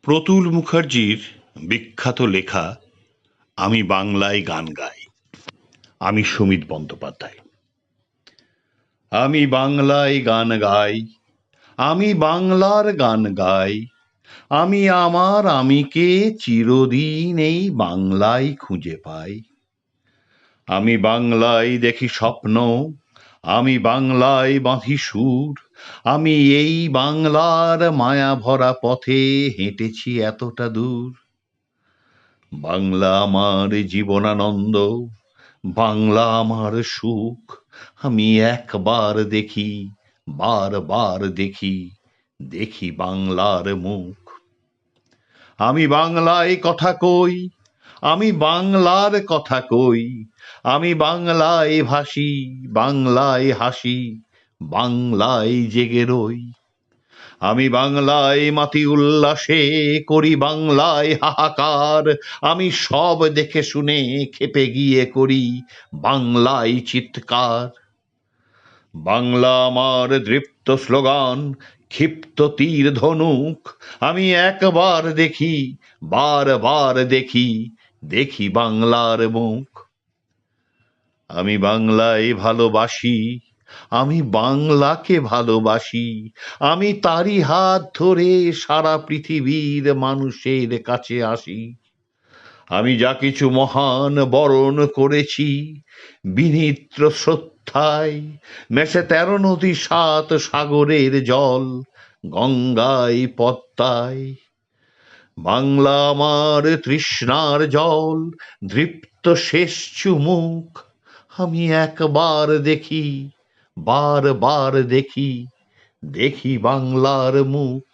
প্রতুল মুখার্জির বিখ্যাত লেখা আমি বাংলায় গান গাই। আমি সুমিত বন্দ্যোপাধ্যায়। আমি বাংলায় গান গাই, আমি বাংলার গান গাই, আমি আমার আমিকে চিরদিন এই বাংলায় খুঁজে পাই। আমি বাংলায় দেখি স্বপ্ন, আমি বাংলায় বাঁধি সুর, আমি এই বাংলার মায়া ভরা পথে হেঁটেছি এতটা দূর। বাংলা আমার জীবনানন্দ, বাংলা আমার সুখ, আমি একবার দেখি, বারবার দেখি, দেখি বাংলার মুখ। আমি বাংলায় কথা কই, আমি বাংলার কথা কই, আমি বাংলায় ভাসি, বাংলায় হাসি, বাংলায় জেগে রই। আমি বাংলায় মাতি উল্লাসে, করি বাংলায় হাহাকার, আমি সব দেখে শুনে খেপে গিয়ে করি বাংলায় চিৎকার। বাংলা আমার দৃপ্ত স্লোগান, ক্ষিপ্ত তীর ধনুক, আমি একবার দেখি, বারবার দেখি, দেখি বাংলার মুখ। আমি বাংলায় ভালোবাসি, আমি বাংলাকে ভালোবাসি, আমি তারই হাত ধরে সারা পৃথিবীর মানুষের কাছে আসি। আমি যা কিছু মহান বরণ করেছি বিনিত্র শ্রদ্ধায়, মেশে 13 নদী 7 সাগরের জল, গঙ্গায় পদ্মায়। বাংলা আমার তৃষ্ণার জল, দৃপ্ত শেষ চুমুক, আমি একবার দেখি, বারবার দেখি, দেখি বাংলার মুখ।